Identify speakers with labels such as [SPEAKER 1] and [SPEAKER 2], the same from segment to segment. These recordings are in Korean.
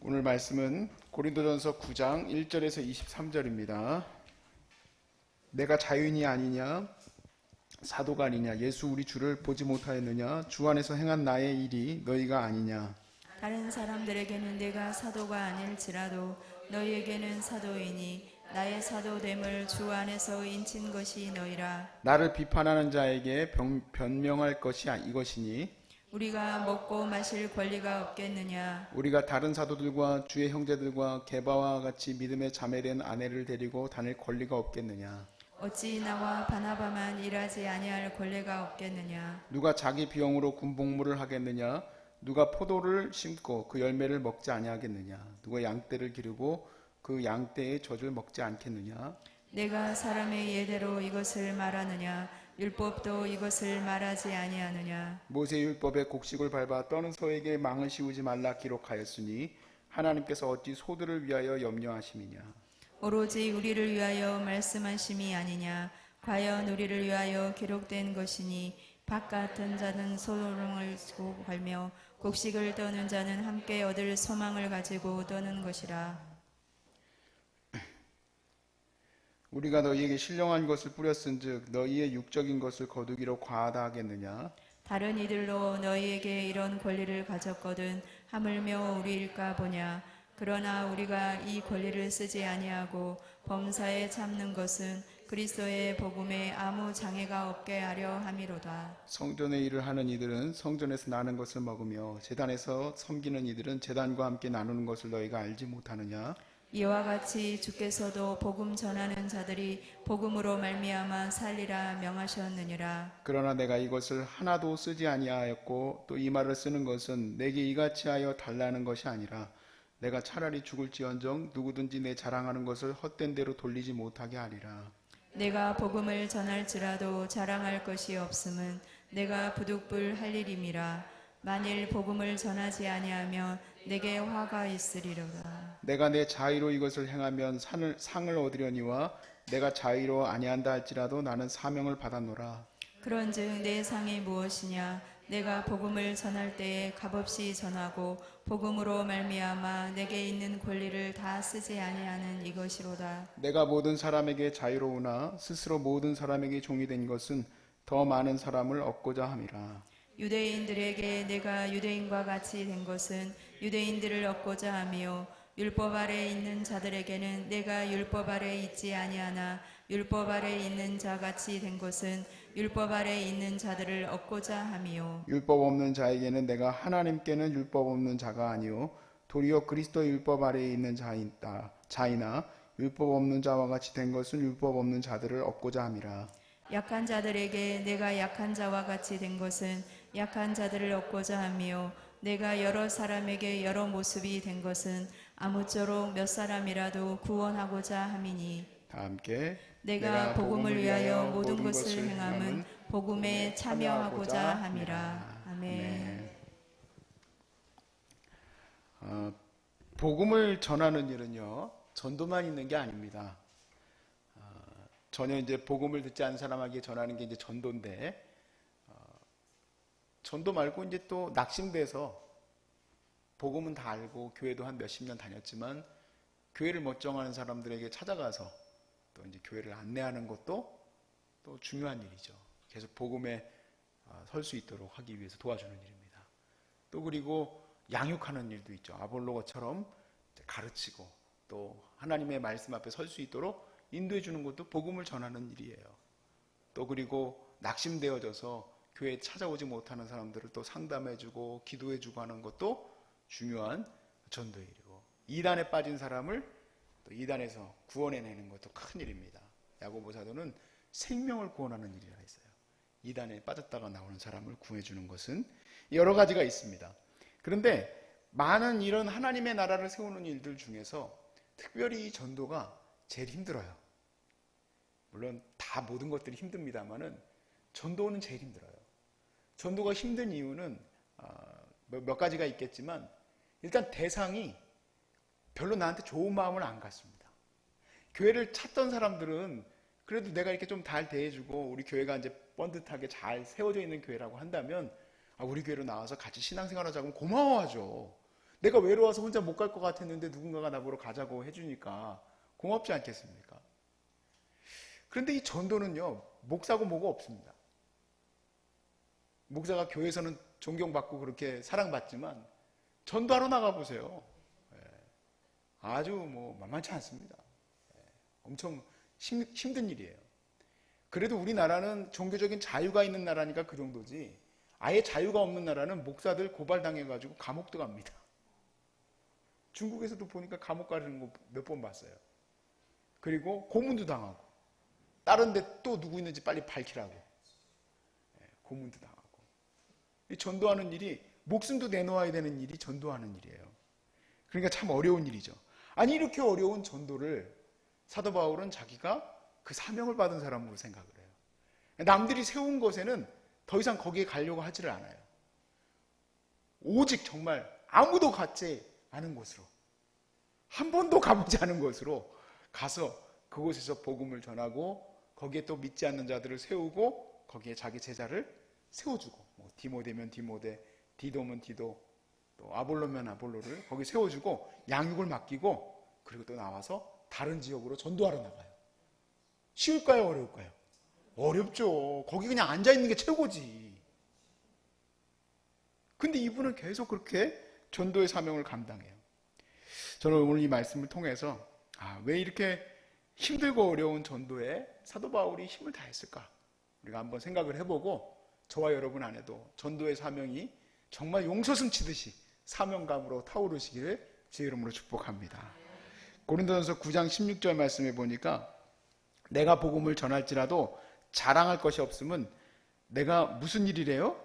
[SPEAKER 1] 오늘 말씀은 고린도전서 9장 1절에서 23절입니다. 내가 자유인이 아니냐, 사도가 아니냐, 예수 우리 주를 보지 못하였느냐, 주 안에서 행한 나의 일이 너희가 아니냐.
[SPEAKER 2] 다른 사람들에게는 내가 사도가 아닐지라도 너희에게는 사도이니 나의 사도됨을 주 안에서 인친 것이 너희라.
[SPEAKER 1] 나를 비판하는 자에게 변명할 것이 이것이니
[SPEAKER 2] 우리가 먹고 마실 권리가 없겠느냐.
[SPEAKER 1] 우리가 다른 사도들과 주의 형제들과 게바와 같이 믿음의 자매된 아내를 데리고 다닐 권리가 없겠느냐.
[SPEAKER 2] 어찌 나와 바나바만 일하지 아니할 권리가 없겠느냐.
[SPEAKER 1] 누가 자기 비용으로 군복무를 하겠느냐. 누가 포도를 심고 그 열매를 먹지 아니하겠느냐. 누가 양떼를 기르고 그 양떼의 젖을 먹지 않겠느냐.
[SPEAKER 2] 내가 사람의 예대로 이것을 말하느냐. 율법도 이것을 말하지 아니하느냐.
[SPEAKER 1] 모세 율법의 곡식을 밟아 떠는 소에게 망을 씌우지 말라 기록하였으니 하나님께서 어찌 소들을 위하여 염려하심이냐.
[SPEAKER 2] 오로지 우리를 위하여 말씀하심이 아니냐. 과연 우리를 위하여 기록된 것이니 밭 같은 자는 소롱을 지고 갈며 곡식을 떠는 자는 함께 얻을 소망을 가지고 떠는 것이라.
[SPEAKER 1] 우리가 너희에게 신령한 것을 뿌렸은즉 너희의 육적인 것을 거두기로 과하다 하겠느냐.
[SPEAKER 2] 다른 이들로 너희에게 이런 권리를 가졌거든 하물며 우리일까 보냐. 그러나 우리가 이 권리를 쓰지 아니하고 범사에 참는 것은 그리스도의 복음에 아무 장애가 없게 하려 함이로다.
[SPEAKER 1] 성전의 일을 하는 이들은 성전에서 나는 것을 먹으며 제단에서 섬기는 이들은 제단과 함께 나누는 것을 너희가 알지 못하느냐.
[SPEAKER 2] 이와 같이 주께서도 복음 전하는 자들이 복음으로 말미암아 살리라 명하셨느니라.
[SPEAKER 1] 그러나 내가 이것을 하나도 쓰지 아니하였고 또 이 말을 쓰는 것은 내게 이같이 하여 달라는 것이 아니라 내가 차라리 죽을지언정 누구든지 내 자랑하는 것을 헛된 대로 돌리지 못하게 하리라.
[SPEAKER 2] 내가 복음을 전할지라도 자랑할 것이 없음은 내가 부득불 할 일임이라. 만일 복음을 전하지 아니하면 내게 화가 있으리로다.
[SPEAKER 1] 내가 내 자의로 이것을 행하면 상을 얻으려니와 내가 자의로 아니한다 할지라도 나는 사명을 받았노라.
[SPEAKER 2] 그런즉 내 상이 무엇이냐. 내가 복음을 전할 때에 값없이 전하고 복음으로 말미암아 내게 있는 권리를 다 쓰지 아니하는 이것이로다.
[SPEAKER 1] 내가 모든 사람에게 자유로우나 스스로 모든 사람에게 종이 된 것은 더 많은 사람을 얻고자 함이라.
[SPEAKER 2] 유대인들에게 내가 유대인과 같이 된 것은 유대인들을 얻고자 하며 율법 아래 있는 자들에게는 내가 율법 아래 있지 아니하나 율법 아래 있는 자 같이 된 것은 율법 아래 있는 자들을 얻고자 함이요.
[SPEAKER 1] 율법 없는 자에게는 내가 하나님께는 율법 없는 자가 아니요 도리어 그리스도 율법 아래에 있는 자이나 율법 없는 자와 같이 된 것은 율법 없는 자들을 얻고자 함이라.
[SPEAKER 2] 약한 자들에게 내가 약한 자와 같이 된 것은 약한 자들을 얻고자 하며 내가 여러 사람에게 여러 모습이 된 것은 아무쪼록 몇 사람이라도 구원하고자 함이니.
[SPEAKER 1] 다 함께
[SPEAKER 2] 내가 복음을 위하여 모든 것을 행함은 복음에 참여하고자 함이라. 아멘.
[SPEAKER 1] 복음을 전하는 일은요 전도만 있는 게 아닙니다. 전혀 이제 복음을 듣지 않은 사람에게 전하는 게 이제 전도인데 전도 말고 이제 또 낙심돼서 복음은 다 알고 교회도 한 몇십 년 다녔지만 교회를 못 정하는 사람들에게 찾아가서 또 이제 교회를 안내하는 것도 또 중요한 일이죠. 계속 복음에 설 수 있도록 하기 위해서 도와주는 일입니다. 또 그리고 양육하는 일도 있죠. 아볼로처럼 가르치고 또 하나님의 말씀 앞에 설 수 있도록 인도해 주는 것도 복음을 전하는 일이에요. 또 그리고 낙심되어져서 교회에 찾아오지 못하는 사람들을 또 상담해 주고 기도해 주고 하는 것도 중요한 전도의 일이고, 이단에 빠진 사람을 또 이단에서 구원해내는 것도 큰 일입니다. 야고보 사도는 생명을 구원하는 일이라 했어요. 이단에 빠졌다가 나오는 사람을 구해주는 것은 여러 가지가 있습니다. 그런데 많은 이런 하나님의 나라를 세우는 일들 중에서 특별히 이 전도가 제일 힘들어요. 물론 다 모든 것들이 힘듭니다만은 전도는 제일 힘들어요. 전도가 힘든 이유는 몇 가지가 있겠지만 일단 대상이 별로 나한테 좋은 마음을 안 갖습니다. 교회를 찾던 사람들은 그래도 내가 이렇게 좀 잘 대해주고 우리 교회가 이제 번듯하게 잘 세워져 있는 교회라고 한다면 우리 교회로 나와서 같이 신앙생활하자고 하면 고마워하죠. 내가 외로워서 혼자 못 갈 것 같았는데 누군가가 나보러 가자고 해주니까 고맙지 않겠습니까? 그런데 이 전도는요, 목사고 뭐고 없습니다. 목사가 교회에서는 존경받고 그렇게 사랑받지만 전도하러 나가보세요. 아주 만만치 않습니다. 엄청 힘든 일이에요. 그래도 우리나라는 종교적인 자유가 있는 나라니까 그 정도지, 아예 자유가 없는 나라는 목사들 고발당해가지고 감옥도 갑니다. 중국에서도 보니까 감옥 가는 거 몇 번 봤어요. 그리고 고문도 당하고, 다른 데 또 누구 있는지 빨리 밝히라고 고문도 당하고. 이 전도하는 일이, 목숨도 내놓아야 되는 일이 전도하는 일이에요. 그러니까 참 어려운 일이죠. 아니, 이렇게 어려운 전도를 사도 바울은 자기가 그 사명을 받은 사람으로 생각을 해요. 남들이 세운 것에는 더 이상 거기에 가려고 하지를 않아요. 오직 정말 아무도 갔지 않은 곳으로, 한 번도 가보지 않은 곳으로 가서 그곳에서 복음을 전하고, 거기에 또 믿지 않는 자들을 세우고, 거기에 자기 제자를 세워주고, 디모데면 디모데, 디도면 디도, 또 아볼로면 아볼로를 거기 세워주고 양육을 맡기고, 그리고 또 나와서 다른 지역으로 전도하러 나가요. 쉬울까요? 어려울까요? 어렵죠. 거기 그냥 앉아있는 게 최고지. 근데 이분은 계속 그렇게 전도의 사명을 감당해요. 저는 오늘 이 말씀을 통해서 왜 이렇게 힘들고 어려운 전도에 사도 바울이 힘을 다했을까? 우리가 한번 생각을 해보고, 저와 여러분 안에도 전도의 사명이 정말 용서슴 치듯이 사명감으로 타오르시기를 주의 이름으로 축복합니다. 고린도전서 9장 16절 말씀에 보니까, 내가 복음을 전할지라도 자랑할 것이 없으면 내가 무슨 일이래요?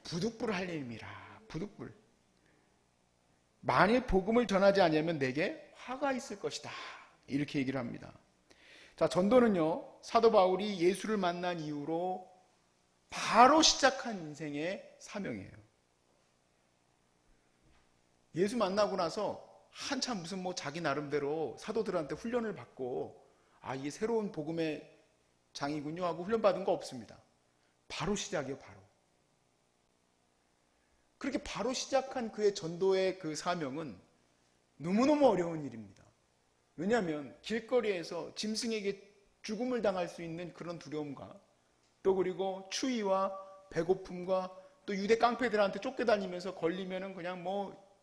[SPEAKER 1] 부득불 할 일임이라. 부득불. 만일 복음을 전하지 않으면 내게 화가 있을 것이다. 이렇게 얘기를 합니다. 자, 전도는요, 사도 바울이 예수를 만난 이후로 바로 시작한 인생의 사명이에요. 예수 만나고 나서 한참 무슨 자기 나름대로 사도들한테 훈련을 받고, 이게 새로운 복음의 장이군요 하고 훈련받은 거 없습니다. 바로 시작이에요, 바로. 그렇게 바로 시작한 그의 전도의 그 사명은 너무너무 어려운 일입니다. 왜냐하면 길거리에서 짐승에게 죽음을 당할 수 있는 그런 두려움과, 또 그리고 추위와 배고픔과, 또 유대 깡패들한테 쫓겨다니면서 걸리면은 그냥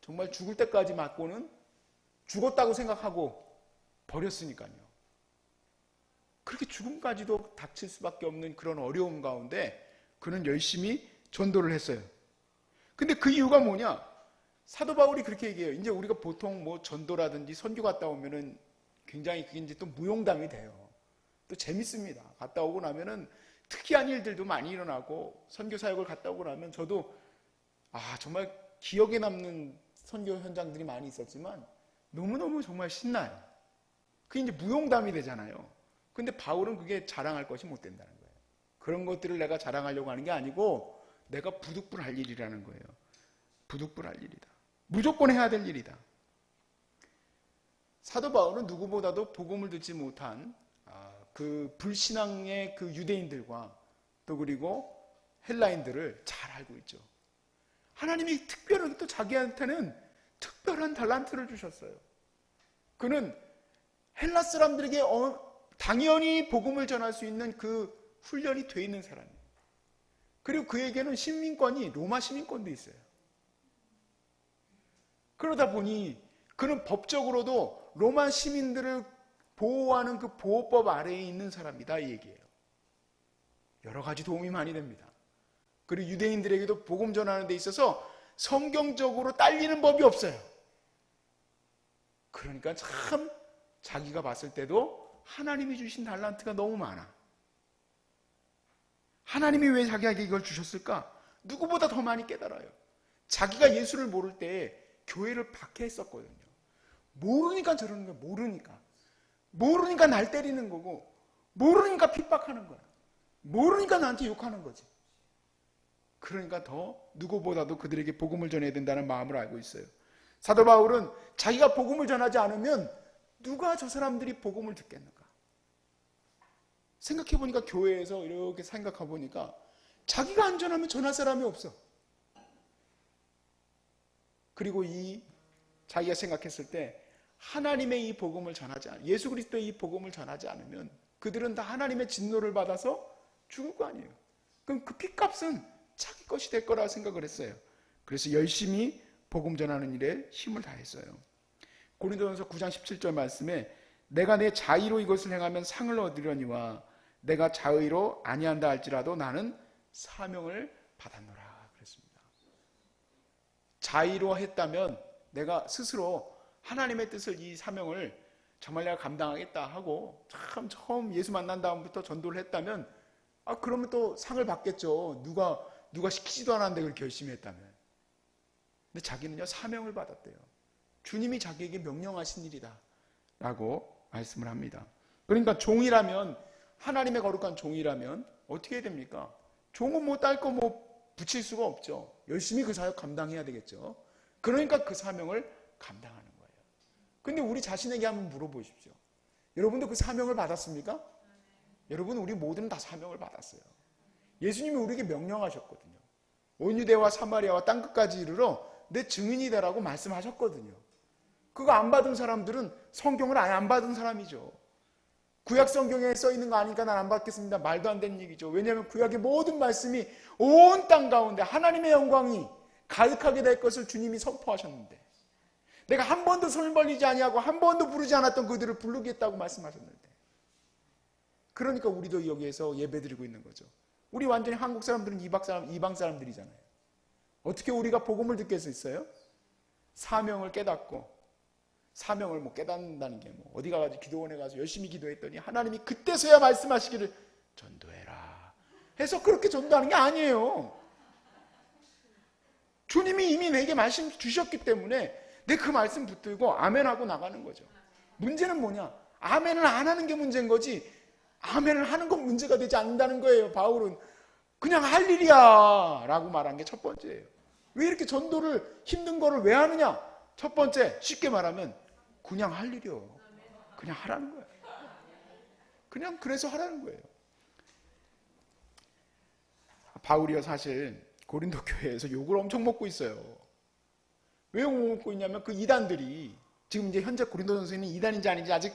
[SPEAKER 1] 정말 죽을 때까지 맞고는 죽었다고 생각하고 버렸으니까요. 그렇게 죽음까지도 닥칠 수밖에 없는 그런 어려움 가운데 그는 열심히 전도를 했어요. 근데 그 이유가 뭐냐? 사도 바울이 그렇게 얘기해요. 이제 우리가 보통 전도라든지 선교 갔다 오면은 굉장히 그게 이제 또 무용담이 돼요. 또 재밌습니다. 갔다 오고 나면은 특이한 일들도 많이 일어나고, 선교 사역을 갔다 오고 나면 저도 정말 기억에 남는 선교 현장들이 많이 있었지만 너무너무 정말 신나요. 그게 이제 무용담이 되잖아요. 근데 바울은 그게 자랑할 것이 못 된다는 거예요. 그런 것들을 내가 자랑하려고 하는 게 아니고 내가 부득불 할 일이라는 거예요. 부득불 할 일이다. 무조건 해야 될 일이다. 사도 바울은 누구보다도 복음을 듣지 못한 그 불신앙의 그 유대인들과, 또 그리고 헬라인들을 잘 알고 있죠. 하나님이 특별하게 또 자기한테는 특별한 달란트를 주셨어요. 그는 헬라 사람들에게 당연히 복음을 전할 수 있는 그 훈련이 돼 있는 사람이에요. 그리고 그에게는 시민권이 로마 시민권도 있어요. 그러다 보니 그는 법적으로도 로마 시민들을 보호하는 그 보호법 아래에 있는 사람이다, 이 얘기예요. 여러 가지 도움이 많이 됩니다. 그리고 유대인들에게도 복음 전하는 데 있어서 성경적으로 딸리는 법이 없어요. 그러니까 참 자기가 봤을 때도 하나님이 주신 달란트가 너무 많아. 하나님이 왜 자기에게 이걸 주셨을까? 누구보다 더 많이 깨달아요. 자기가 예수를 모를 때 교회를 박해했었거든요. 모르니까 저러는 거야. 모르니까 날 때리는 거고, 모르니까 핍박하는 거야. 모르니까 나한테 욕하는 거지. 그러니까 더 누구보다도 그들에게 복음을 전해야 된다는 마음을 알고 있어요. 사도 바울은 자기가 복음을 전하지 않으면 누가 저 사람들이 복음을 듣겠는가? 생각해보니까 교회에서 이렇게 생각해보니까 자기가 안 전하면 전할 사람이 없어. 그리고 자기가 생각했을 때 하나님의 이 복음을 예수 그리스도의 이 복음을 전하지 않으면 그들은 다 하나님의 진노를 받아서 죽을 거 아니에요. 그럼 그 핏값은 자기 것이 될 거라 생각을 했어요. 그래서 열심히 복음 전하는 일에 힘을 다했어요. 고린도전서 9장 17절 말씀에 내가 내 자의로 이것을 행하면 상을 얻으려니와 내가 자의로 아니한다 할지라도 나는 사명을 받았노라 그랬습니다. 자의로 했다면 내가 스스로 하나님의 뜻을, 이 사명을 정말 내가 감당하겠다 하고 참 처음 예수 만난 다음부터 전도를 했다면 그러면 또 상을 받겠죠. 누가 시키지도 않았는데 그렇게 열심히 했다면. 근데 자기는요, 사명을 받았대요. 주님이 자기에게 명령하신 일이다 라고 말씀을 합니다. 그러니까 종이라면, 하나님의 거룩한 종이라면 어떻게 해야 됩니까? 종은 뭐 딸 거 붙일 수가 없죠. 열심히 그 사역 감당해야 되겠죠. 그러니까 그 사명을 감당하는 거예요. 근데 우리 자신에게 한번 물어보십시오. 여러분도 그 사명을 받았습니까? 여러분, 우리 모두는 다 사명을 받았어요. 예수님이 우리에게 명령하셨거든요. 온 유대와 사마리아와 땅끝까지 이르러 내 증인이 되라고 말씀하셨거든요. 그거 안 받은 사람들은 성경을 아예 안 받은 사람이죠. 구약 성경에 써 있는 거 아니까 난 안 받겠습니다. 말도 안 되는 얘기죠. 왜냐하면 구약의 모든 말씀이 온 땅 가운데 하나님의 영광이 가득하게 될 것을 주님이 선포하셨는데, 내가 한 번도 손을 벌리지 아니하고 한 번도 부르지 않았던 그들을 부르겠다고 말씀하셨는데, 그러니까 우리도 여기에서 예배드리고 있는 거죠. 우리 완전히 한국 사람들은 이방 사람들이잖아요. 어떻게 우리가 복음을 듣게 했어요? 사명을 깨닫고, 사명을 깨닫는다는 게 어디 가가지고 기도원에 가서 열심히 기도했더니 하나님이 그때서야 말씀하시기를 전도해라 해서 그렇게 전도하는 게 아니에요. 주님이 이미 내게 말씀 주셨기 때문에 내 그 말씀 붙들고 아멘하고 나가는 거죠. 문제는 뭐냐? 아멘을 안 하는 게 문제인 거지, 아멘을 하는 건 문제가 되지 않는다는 거예요. 바울은 그냥 할 일이야 라고 말한 게 첫 번째예요. 왜 이렇게 전도를 힘든 거를 왜 하느냐? 첫 번째, 쉽게 말하면 그냥 할 일이요. 그냥 하라는 거예요. 그냥 그래서 하라는 거예요. 바울이요, 사실 고린도 교회에서 욕을 엄청 먹고 있어요. 왜 욕을 먹고 있냐면 그 이단들이, 지금 이제 현재 고린도전서에 있는 이단인지 아닌지 아직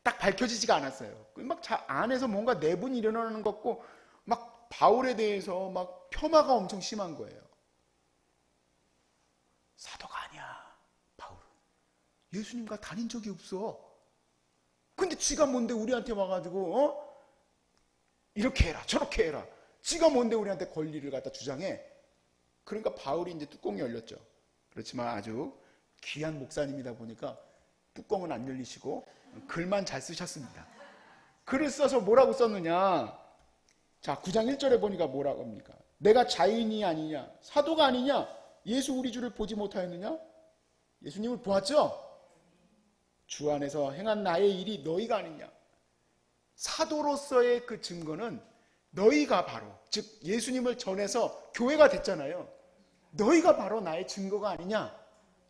[SPEAKER 1] 딱 밝혀지지가 않았어요. 막 안에서 뭔가 내분이 일어나는 것 같고 막 바울에 대해서 막 폄하가 엄청 심한 거예요. 사도가 아니야, 바울은. 예수님과 다닌 적이 없어. 근데 지가 뭔데 우리한테 와가지고 이렇게 해라 저렇게 해라, 지가 뭔데 우리한테 권리를 갖다 주장해. 그러니까 바울이 이제 뚜껑이 열렸죠. 그렇지만 아주 귀한 목사님이다 보니까 뚜껑은 안 열리시고 글만 잘 쓰셨습니다. 글을 써서 뭐라고 썼느냐? 자, 9장 1절에 보니까 뭐라고 합니까? 내가 자인이 아니냐, 사도가 아니냐, 예수 우리 주를 보지 못하였느냐? 예수님을 보았죠? 주 안에서 행한 나의 일이 너희가 아니냐. 사도로서의 그 증거는 너희가 바로, 즉 예수님을 전해서 교회가 됐잖아요. 너희가 바로 나의 증거가 아니냐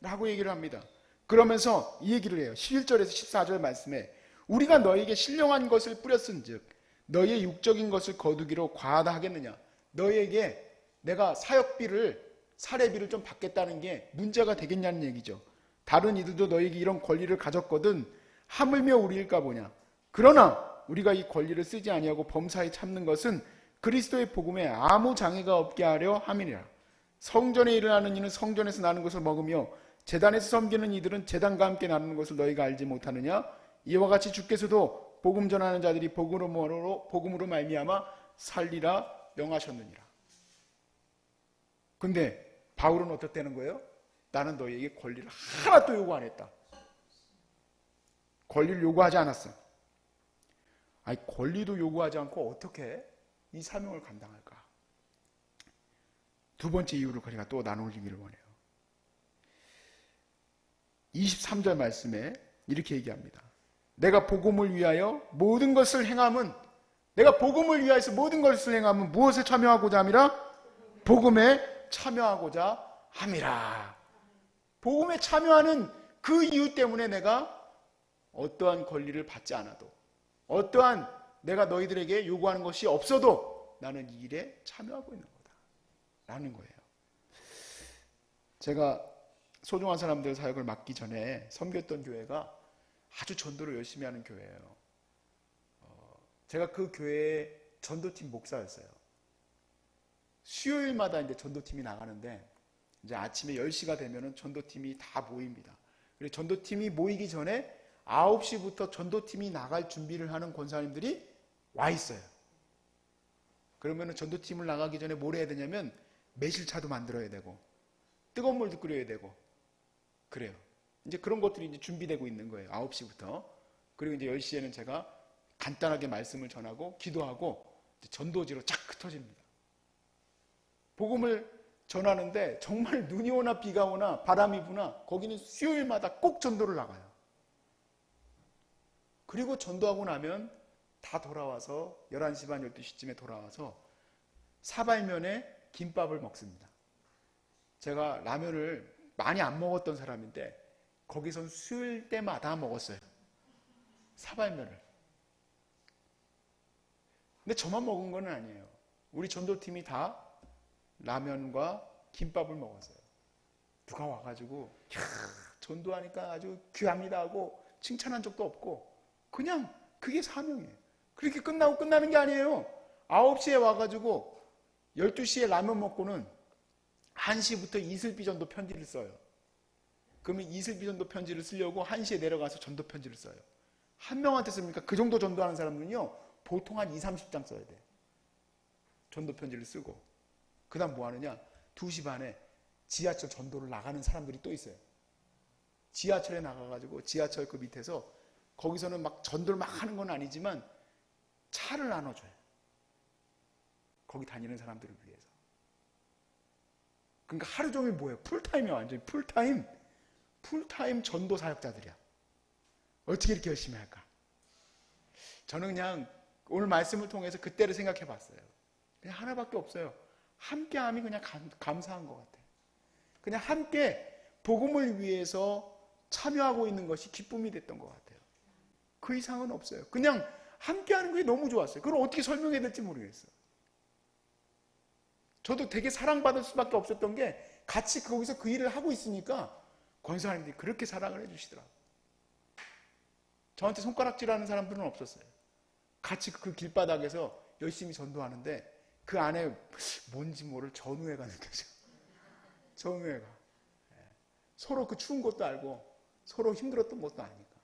[SPEAKER 1] 라고 얘기를 합니다. 그러면서 이 얘기를 해요. 11절에서 14절 말씀에 우리가 너에게 신령한 것을 뿌렸은즉 너희의 육적인 것을 거두기로 과하다 하겠느냐. 너희에게 내가 사역비를, 사례비를 좀 받겠다는 게 문제가 되겠냐는 얘기죠. 다른 이들도 너희에게 이런 권리를 가졌거든 하물며 우리일까 보냐. 그러나 우리가 이 권리를 쓰지 아니하고 범사에 참는 것은 그리스도의 복음에 아무 장애가 없게 하려 함이니라. 성전에 일어나는 이는 성전에서 나는 것을 먹으며 제단에서 섬기는 이들은 제단과 함께 나누는 것을 너희가 알지 못하느냐. 이와 같이 주께서도 복음 전하는 자들이 복음으로 말미암아 살리라 명하셨느니라. 근데 바울은 어떻다는 거예요? 나는 너희에게 권리를 하나도 요구 안 했다. 권리를 요구하지 않았어. 아니, 권리도 요구하지 않고 어떻게 이 사명을 감당할까? 두 번째 이유를 우리가 또 나누기를 원해요. 23절 말씀에 이렇게 얘기합니다. 내가 복음을 위하여 모든 것을 행함은, 내가 복음을 위하여서 모든 것을 행함은 무엇에 참여하고자 함이라? 복음에 참여하고자 함이라. 복음에 참여하는 그 이유 때문에 내가 어떠한 권리를 받지 않아도, 어떠한 내가 너희들에게 요구하는 것이 없어도 나는 이 일에 참여하고 있는 거다 라는 거예요. 제가 소중한 사람들 사역을 맡기 전에 섬겼던 교회가 아주 전도를 열심히 하는 교회예요. 제가 그 교회의 전도팀 목사였어요. 수요일마다 이제 전도팀이 나가는데 이제 아침에 10시가 되면은 전도팀이 다 모입니다. 그리고 전도팀이 모이기 전에 9시부터 전도팀이 나갈 준비를 하는 권사님들이 와 있어요. 그러면은 전도팀을 나가기 전에 뭘 해야 되냐면 매실차도 만들어야 되고 뜨거운 물도 끓여야 되고 그래요. 이제 그런 것들이 이제 준비되고 있는 거예요. 9시부터. 그리고 이제 10시에는 제가 간단하게 말씀을 전하고 기도하고 전도지로 쫙 흩어집니다. 복음을 전하는데 정말 눈이 오나 비가 오나 바람이 부나 거기는 수요일마다 꼭 전도를 나가요. 그리고 전도하고 나면 다 돌아와서 11시 반 12시쯤에 돌아와서 사발면에 김밥을 먹습니다. 제가 라면을 많이 안 먹었던 사람인데 거기선 수요일 때마다 먹었어요. 사발면을. 근데 저만 먹은 건 아니에요. 우리 전도팀이 다 라면과 김밥을 먹었어요. 누가 와가지고 전도하니까 아주 귀합니다 하고 칭찬한 적도 없고 그냥 그게 사명이에요. 그렇게 끝나고 끝나는 게 아니에요. 9시에 와가지고 12시에 라면 먹고는 1시부터 이슬비 전도 편지를 써요. 그러면 이슬비 전도 편지를 쓰려고 1시에 내려가서 전도 편지를 써요. 한 명한테 씁니까? 그 정도 전도하는 사람은요 보통 한 20-30장 써야 돼요. 전도 편지를 쓰고 그 다음 뭐 하느냐? 2시 반에 지하철 전도를 나가는 사람들이 또 있어요. 지하철에 나가가지고 지하철 그 밑에서 거기서는 막 전도를 막 하는 건 아니지만 차를 나눠줘요. 거기 다니는 사람들을 위해서. 그러니까 하루 종일 뭐예요? 풀타임이야. 완전히 풀타임 전도 사역자들이야. 어떻게 이렇게 열심히 할까? 저는 그냥 오늘 말씀을 통해서 그때를 생각해 봤어요. 그냥 하나밖에 없어요. 함께함이 그냥 감사한 것 같아요. 그냥 함께 복음을 위해서 참여하고 있는 것이 기쁨이 됐던 것 같아요. 그 이상은 없어요. 그냥 함께하는 게 너무 좋았어요. 그걸 어떻게 설명해야 될지 모르겠어요. 저도 되게 사랑받을 수밖에 없었던 게 같이 거기서 그 일을 하고 있으니까 권사님들이 그렇게 사랑을 해주시더라고요. 저한테 손가락질하는 사람들은 없었어요. 같이 그 길바닥에서 열심히 전도하는데 그 안에 뭔지 모를 전우애가 느껴져요. 전우애가. 서로 그 추운 것도 알고 서로 힘들었던 것도 아니까.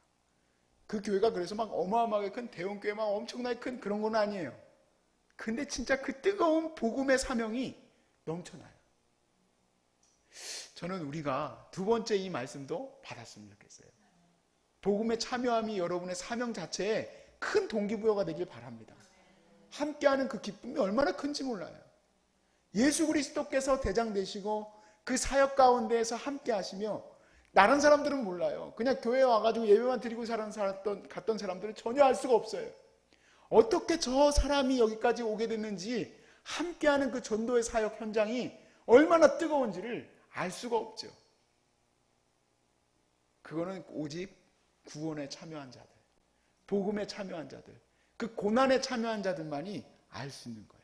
[SPEAKER 1] 그 교회가 그래서 막 어마어마하게 큰 대형 교회 막 엄청나게 큰 그런 건 아니에요. 근데 진짜 그 뜨거운 복음의 사명이 넘쳐나요. 저는 우리가 두 번째 이 말씀도 받았으면 좋겠어요. 복음에 참여함이 여러분의 사명 자체에 큰 동기부여가 되길 바랍니다. 함께하는 그 기쁨이 얼마나 큰지 몰라요. 예수 그리스도께서 대장 되시고 그 사역 가운데에서 함께 하시며 다른 사람들은 몰라요. 그냥 교회에 와가지고 예배만 드리고 갔던 사람들은 전혀 알 수가 없어요. 어떻게 저 사람이 여기까지 오게 됐는지 함께하는 그 전도의 사역 현장이 얼마나 뜨거운지를 알 수가 없죠. 그거는 오직 구원에 참여한 자들, 복음에 참여한 자들, 그 고난에 참여한 자들만이 알 수 있는 거예요.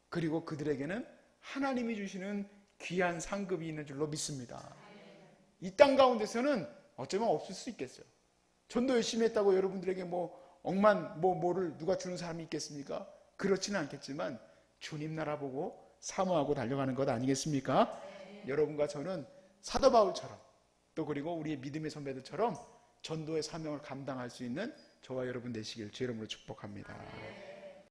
[SPEAKER 1] 그리고 그들에게는 하나님이 주시는 귀한 상급이 있는 줄로 믿습니다. 이 땅 가운데서는 어쩌면 없을 수 있겠어요. 전도 열심히 했다고 여러분들에게 뭐를 누가 주는 사람이 있겠습니까? 그렇지는 않겠지만 주님 나라 보고 사모하고 달려가는 것 아니겠습니까? 여러분과 저는 사도 바울처럼 또 그리고 우리의 믿음의 선배들처럼 전도의 사명을 감당할 수 있는 저와 여러분 되시길 주의 이름으로 축복합니다.